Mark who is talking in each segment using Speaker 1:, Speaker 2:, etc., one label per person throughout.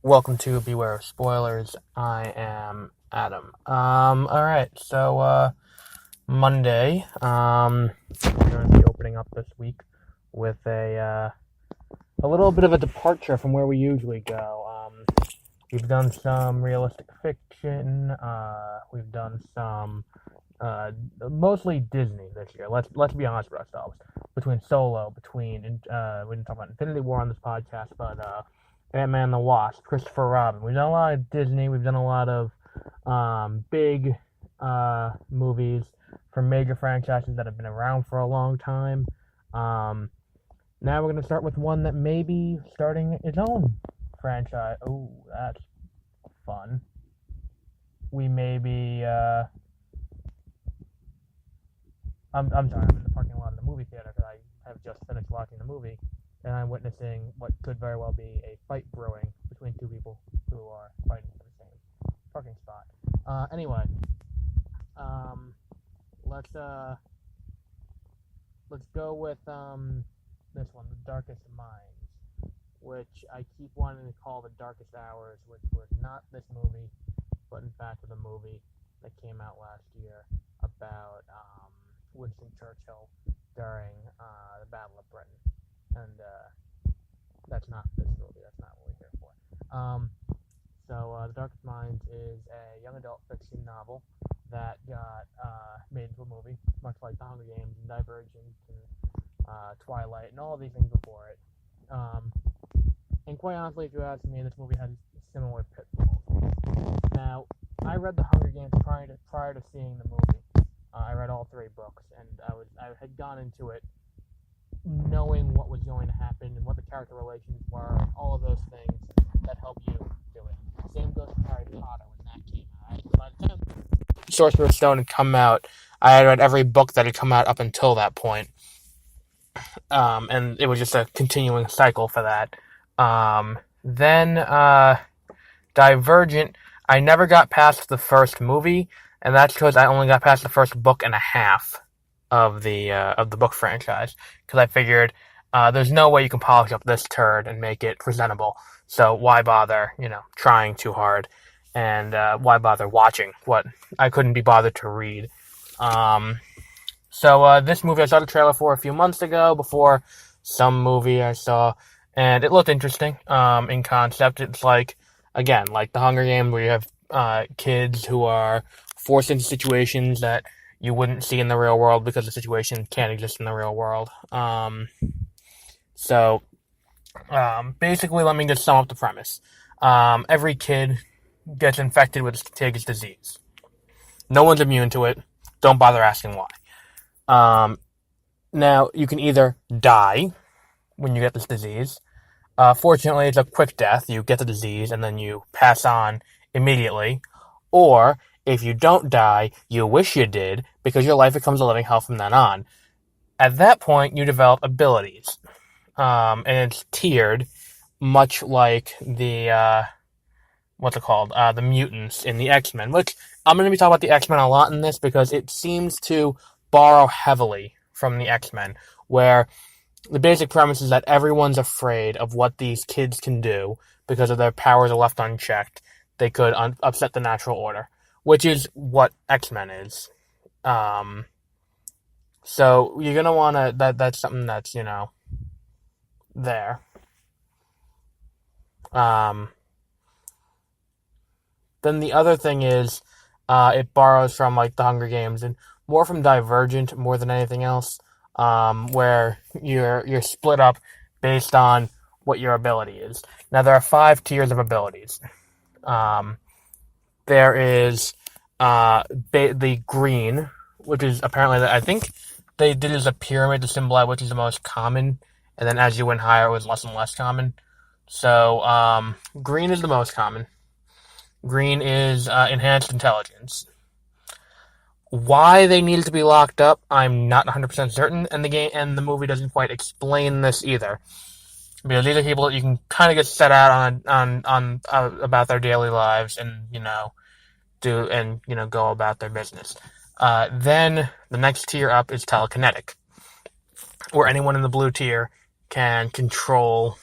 Speaker 1: Welcome to Beware of Spoilers. I am Adam. Alright, so, Monday, we're going to be opening up this week with a little bit of a departure from where we usually go. We've done some realistic fiction, we've done some, mostly Disney this year. Let's be honest with ourselves. Between Solo, we didn't talk about Infinity War on this podcast, but, Ant-Man and the Wasp, Christopher Robin. We've done a lot of Disney. We've done a lot of big movies from major franchises that have been around for a long time. Now we're going to start with one that may be starting its own franchise. Oh, that's fun. We may be. I'm sorry, I'm in the parking lot of the movie theater because I have just finished watching the movie, and I'm witnessing what could very well be a fight brewing between two people who are fighting for the same parking spot. Anyway, um, let's let's go with this one, The Darkest Minds, which I keep wanting to call The Darkest Hours, which was not this movie, but in fact was a movie that came out last year about Winston Churchill during the Battle of Britain, and that's not this movie. That's not what we're here for. The Darkest Minds is a young adult fiction novel that got made into a movie, much like The Hunger Games and Divergent and Twilight and all of these things before it. And quite honestly, if you ask me, this movie has similar pitfalls. Now, I read The Hunger Games prior to seeing the movie. I read all three books, and I had gone into it knowing what was going to happen and what the character relations were, and all of those things that help you do it. Same goes for Harry Potter when that came out. By the time Sorcerer's Stone had come out, I had read every book that had come out up until that point, and it was just a continuing cycle for that. Then Divergent, I never got past the first movie, and that's because I only got past the first book and a half of the book franchise, because I figured there's no way you can polish up this turd and make it presentable. So why bother, trying too hard, and why bother watching what I couldn't be bothered to read. This movie I saw the trailer for a few months ago before some movie I saw, and it looked interesting. In concept, it's like The Hunger Games, where you have kids who are forced into situations that you wouldn't see in the real world because the situation can't exist in the real world. Basically, let me just sum up the premise. Every kid gets infected with contagious disease. No one's immune to it. Don't bother asking why. Now, you can either die when you get this disease. Fortunately, it's a quick death. You get the disease and then you pass on immediately. Or, if you don't die, you wish you did, because your life becomes a living hell from then on. At that point, you develop abilities. And it's tiered, much like the, the mutants in the X-Men, which I'm going to be talking about the X-Men a lot in this, because it seems to borrow heavily from the X-Men, where the basic premise is that everyone's afraid of what these kids can do because of their powers are left unchecked. They could upset the natural order, which is what X-Men is. So you're gonna wanna that's something that's there. Then the other thing is, it borrows from like The Hunger Games and more from Divergent more than anything else, where you're split up based on what your ability is. Now there are 5 tiers of abilities. There is the green, which is apparently, I think they did as a pyramid to symbolize which is the most common, and then as you went higher, it was less and less common. So green is the most common. Green is enhanced intelligence. Why they needed to be locked up, I'm not 100% certain, and the movie doesn't quite explain this either. Because these are people that you can kind of get set out on about their daily lives and go about their business. Then the next tier up is telekinetic, where anyone in the blue tier can control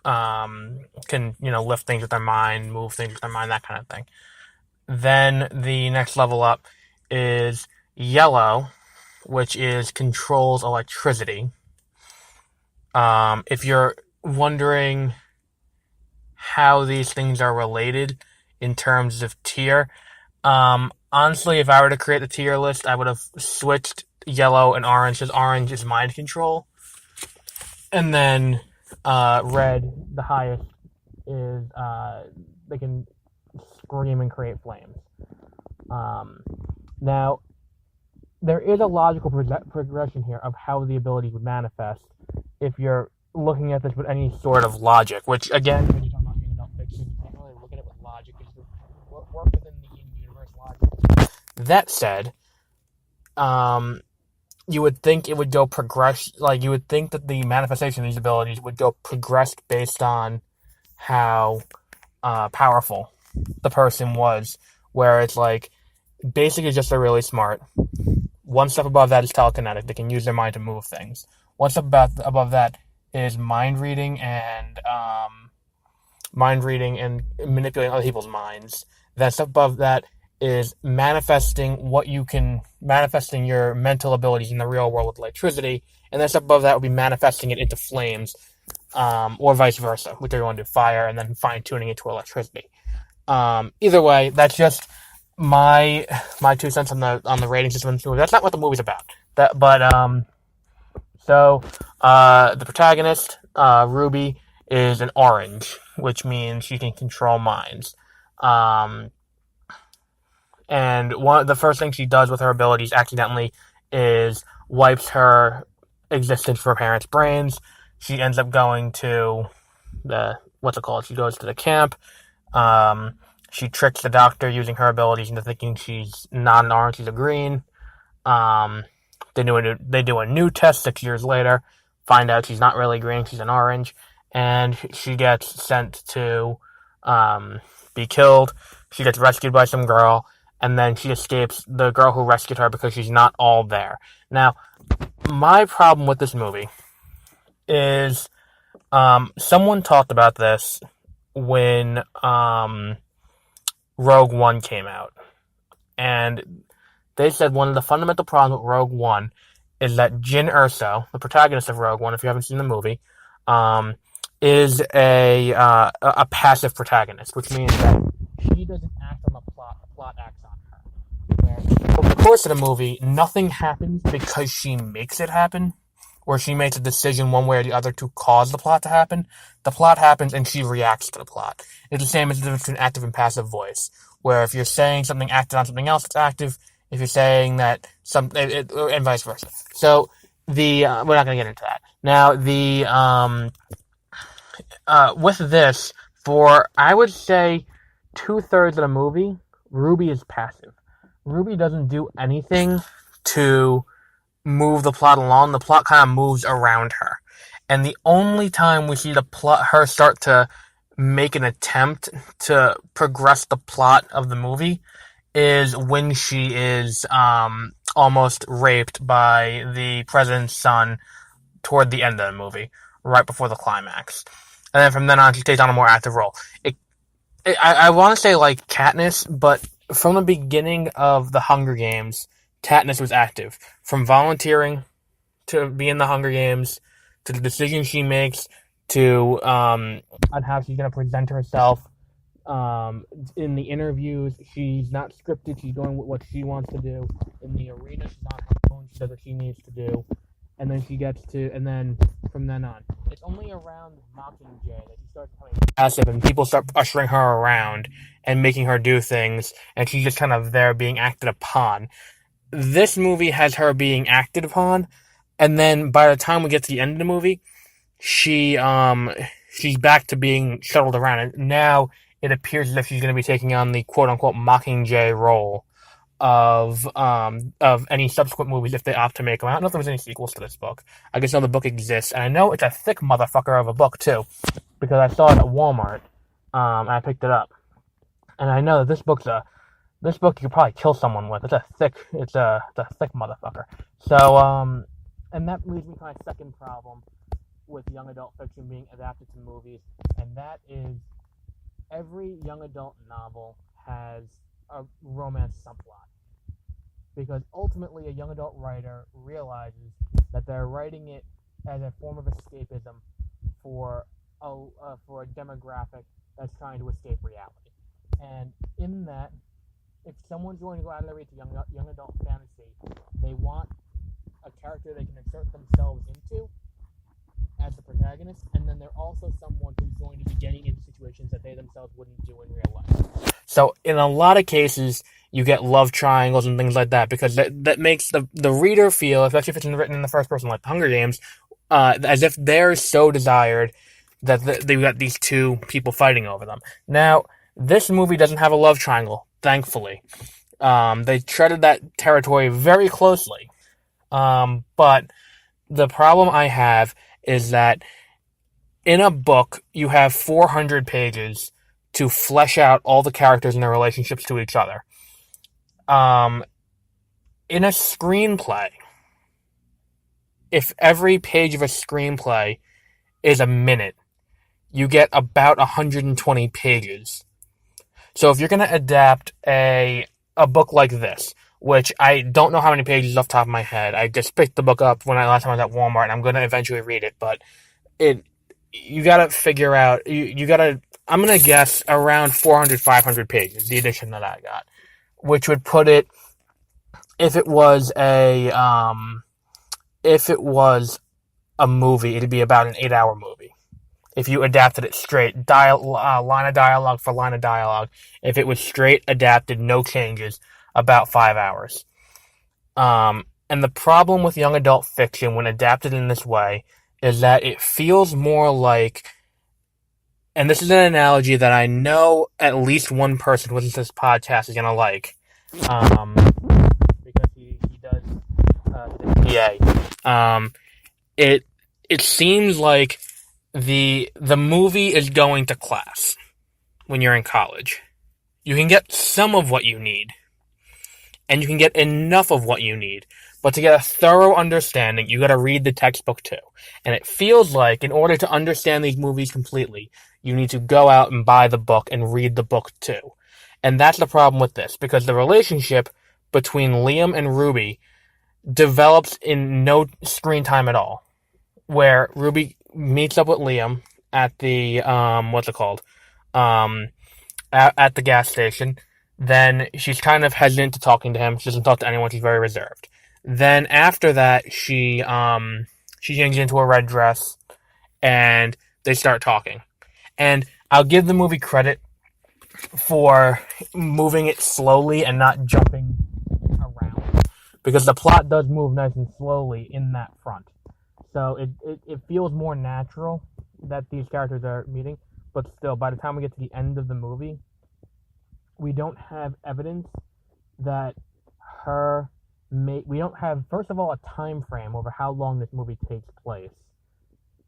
Speaker 1: can, lift things with their mind, move things with their mind, that kind of thing. Then the next level up is yellow, which is controls electricity. If you're wondering how these things are related in terms of tier, honestly, if I were to create the tier list, I would have switched yellow and orange, because orange is mind control. And then red, the highest, is they can scream and create flames. Now, there is a logical progression here of how the ability would manifest if you're looking at this with any sort of logic, which, again, when you're talking about young adult fiction, you can't really look at it with logic, because you work within the in-universe logic. That said, you would think it would go progress, like, you would think that the manifestation of these abilities would go progressed based on how powerful the person was, where it's like, basically just they're really smart. One step above that is telekinetic. They can use their mind to move things. One step above that is mind reading and manipulating other people's minds. That step above that is manifesting your mental abilities in the real world with electricity. And then step above that would be manifesting it into flames, or vice versa, whichever you want to do, fire, and then fine tuning it to electricity. Either way, that's just my 2 cents on the rating system of the movie. That's not what the movie's about. So the protagonist, Ruby, is an orange, which means she can control minds. And one of the first things she does with her abilities accidentally is wipes her existence from her parents' brains. She ends up going to she goes to the camp. She tricks the doctor using her abilities into thinking she's not an orange, she's a green. They do a new test 6 years later, find out she's not really green, she's an orange, and she gets sent to be killed. She gets rescued by some girl, and then she escapes the girl who rescued her because she's not all there. Now, my problem with this movie is someone talked about this when Rogue One came out, and they said one of the fundamental problems with Rogue One is that Jyn Erso, the protagonist of Rogue One, if you haven't seen the movie, is a passive protagonist, which means that she doesn't act on the plot acts on her. Where over the course of the movie, nothing happens because she makes it happen, where she makes a decision one way or the other to cause the plot to happen. The plot happens and she reacts to the plot. It's the same as the difference between active and passive voice, where if you're saying something acted on something else, it's active. If you're saying that and vice versa. So we're not going to get into that. Now, with this, for, I would say, 2/3 of the movie, Ruby is passive. Ruby doesn't do anything to move the plot along. The plot kind of moves around her. And the only time we see her start to make an attempt to progress the plot of the movie is when she is almost raped by the president's son toward the end of the movie, right before the climax. And then from then on, she takes on a more active role. I want to say like Katniss, but from the beginning of the Hunger Games, Katniss was active. From volunteering to be in the Hunger Games, to the decisions she makes, to on how she's going to present herself. In the interviews, she's not scripted. She's going with what she wants to do. In the arena, she's on her own. She does what she needs to do. And then from then on. It's only around Mockingjay that she starts becoming passive and people start ushering her around and making her do things, and she's just kind of there being acted upon. This movie has her being acted upon, and then by the time we get to the end of the movie, she's back to being shuttled around, and now it appears as if she's going to be taking on the quote-unquote Mockingjay role of any subsequent movies if they opt to make them. I don't know if there's any sequels to this book. I just know the book exists, and I know it's a thick motherfucker of a book too, because I saw it at Walmart. And I picked it up, and I know that this book you could probably kill someone with. It's a thick motherfucker. So and that leads me to my second problem with young adult fiction being adapted to movies, and that is every young adult novel has a romance subplot. Because ultimately, a young adult writer realizes that they're writing it as a form of escapism for for a demographic that's trying to escape reality. And in that, if someone's going to go out of their way to young adult fantasy, they want a character they can insert themselves into as the protagonist, and then they're also someone who's going to be getting into situations that they themselves wouldn't do in real life. So in a lot of cases, you get love triangles and things like that, because that makes the reader feel, especially if it's written in the first person, like the Hunger Games, as if they're so desired that they've got these two people fighting over them. Now, this movie doesn't have a love triangle, thankfully. They treaded that territory very closely. But the problem I have is that in a book, you have 400 pages to flesh out all the characters and their relationships to each other. In a screenplay, if every page of a screenplay is a minute, you get about 120 pages. So if you're going to adapt a book like this, which I don't know how many pages off the top of my head, I just picked the book up last time I was at Walmart, and I'm going to eventually read it, but you got to figure out, I'm going to guess around 400, 500 pages, the edition that I got, which would put it, if it was a movie, it'd be about an 8-hour movie. If you adapted it straight, line of dialogue for line of dialogue, if it was straight adapted, no changes, about 5 hours. And the problem with young adult fiction when adapted in this way is that it feels more like, and this is an analogy that I know at least one person who listens to this podcast is going to like, because he does PA. It seems like the movie is going to class when you're in college. You can get some of what you need, and you can get enough of what you need, but to get a thorough understanding, you gotta read the textbook too. And it feels like, in order to understand these movies completely, you need to go out and buy the book and read the book too. And that's the problem with this, because the relationship between Liam and Ruby develops in no screen time at all. Where Ruby meets up with Liam at the, at the gas station. Then she's kind of hesitant to talking to him. She doesn't talk to anyone. She's very reserved. Then after that, she changes into a red dress, and they start talking. And I'll give the movie credit for moving it slowly and not jumping around, because the plot does move nice and slowly in that front. So it feels more natural that these characters are meeting, but still, by the time we get to the end of the movie, we don't have evidence that we don't have, first of all, a time frame over how long this movie takes place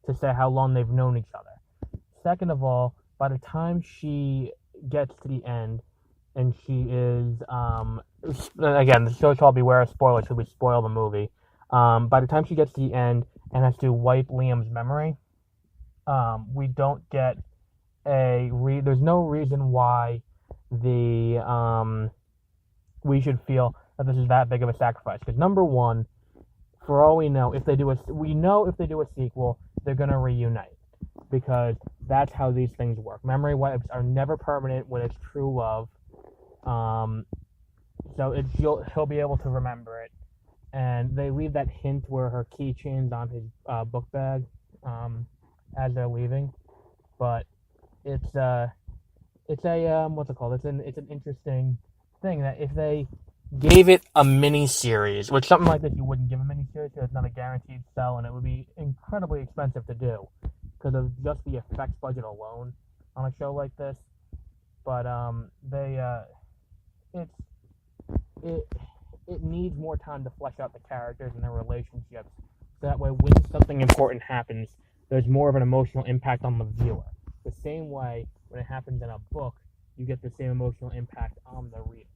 Speaker 1: to say how long they've known each other. Second of all, by the time she gets to the end, and she is, again, the show shall beware of spoilers, should we spoil the movie. By the time she gets to the end and has to wipe Liam's memory, we don't get there's no reason why we should feel that this is that big of a sacrifice. Because number one, for all we know, if they do a sequel, they're gonna reunite, because that's how these things work. Memory wipes are never permanent when it's true love. So he'll be able to remember it. And they leave that hint where her keychain's on his book bag as they're leaving. But it's an interesting thing that if they gave it a mini-series, which something like this you wouldn't give a mini-series because it's not a guaranteed sell, and it would be incredibly expensive to do because of just the effects budget alone on a show like this. But it needs more time to flesh out the characters and their relationships. So that way, when something important happens, there's more of an emotional impact on the viewer. The same way, when it happens in a book, you get the same emotional impact on the reader.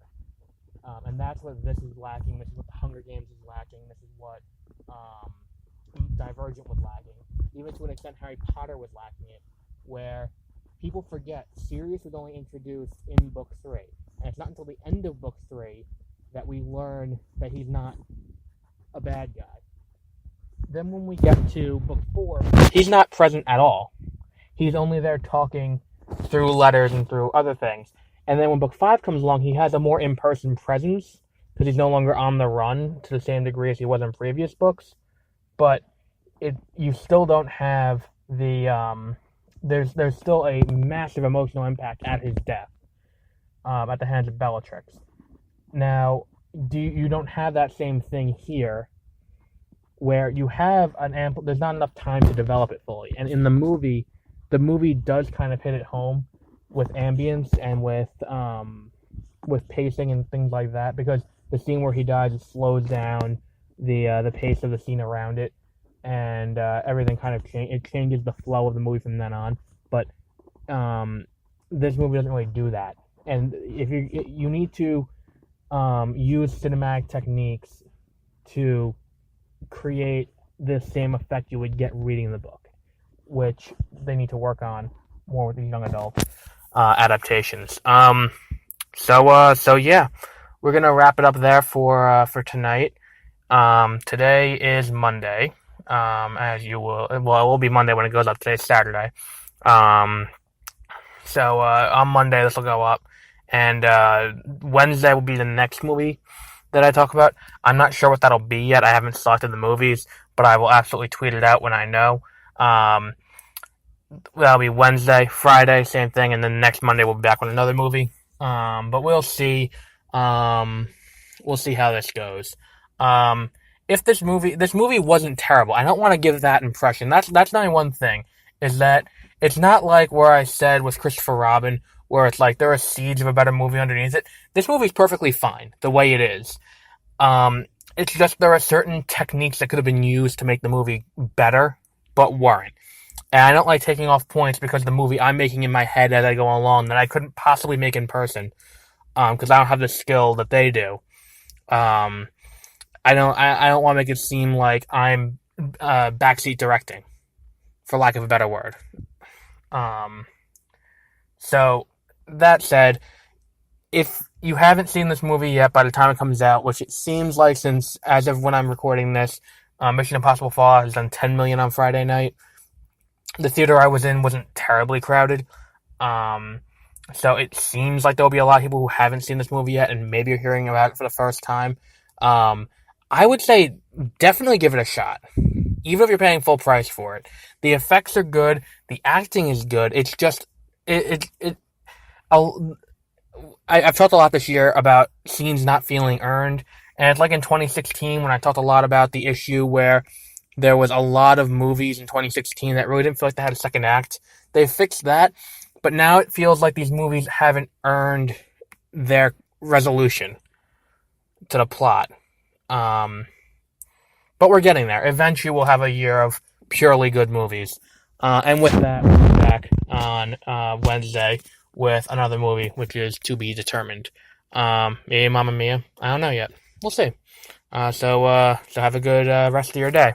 Speaker 1: And that's what this is lacking. This is what The Hunger Games is lacking. This is what Divergent was lacking. Even to an extent, Harry Potter was lacking it, where people forget Sirius was only introduced in book 3, and it's not until the end of book 3 that we learn that he's not a bad guy. Then when we get to book 4, he's not present at all. He's only there talking through letters and through other things. And then when book 5 comes along, he has a more in-person presence because he's no longer on the run to the same degree as he was in previous books. But you still don't have the there's still a massive emotional impact at his death at the hands of Bellatrix. Now, you don't have that same thing here, where you have there's not enough time to develop it fully. And in the movie does kind of hit it home with ambience and with pacing and things like that, because the scene where he dies, it slows down the pace of the scene around it, and everything kind of changes the flow of the movie from then on. But this movie doesn't really do that. And if you need to use cinematic techniques to create the same effect you would get reading the book, which they need to work on more with the young adult adaptations. So yeah, we're gonna wrap it up there for tonight. Today is Monday, as you will. Well, it will be Monday when it goes up. Today's Saturday. So on Monday this will go up, and Wednesday will be the next movie that I talk about. I'm not sure what that'll be yet. I haven't selected the movies, but I will absolutely tweet it out when I know. That'll be Wednesday, Friday, same thing, and then next Monday we'll be back with another movie. But we'll see. We'll see how this goes. If this movie wasn't terrible, I don't want to give that impression. That's not only one thing, is that it's not like where I said with Christopher Robin, where it's like there are seeds of a better movie underneath it. This movie's perfectly fine the way it is. It's just there are certain techniques that could have been used to make the movie better, but weren't. And I don't like taking off points because of the movie I'm making in my head as I go along that I couldn't possibly make in person, because I don't have the skill that they do. I don't want to make it seem like I'm backseat directing, for lack of a better word. So that said, if you haven't seen this movie yet by the time it comes out, which it seems like, since as of when I'm recording this, Mission Impossible Fallout has done $10 million on Friday night. The theater I was in wasn't terribly crowded. So it seems like there'll be a lot of people who haven't seen this movie yet and maybe are hearing about it for the first time. I would say definitely give it a shot, even if you're paying full price for it. The effects are good. The acting is good. It's just I've talked a lot this year about scenes not feeling earned, and it's like in 2016 when I talked a lot about the issue where there was a lot of movies in 2016 that really didn't feel like they had a second act. They fixed that, but now it feels like these movies haven't earned their resolution to the plot. But we're getting there. Eventually we'll have a year of purely good movies. And with that, we'll be back on Wednesday with another movie, which is to be determined. Maybe Mamma Mia? I don't know yet. We'll see. So have a good rest of your day.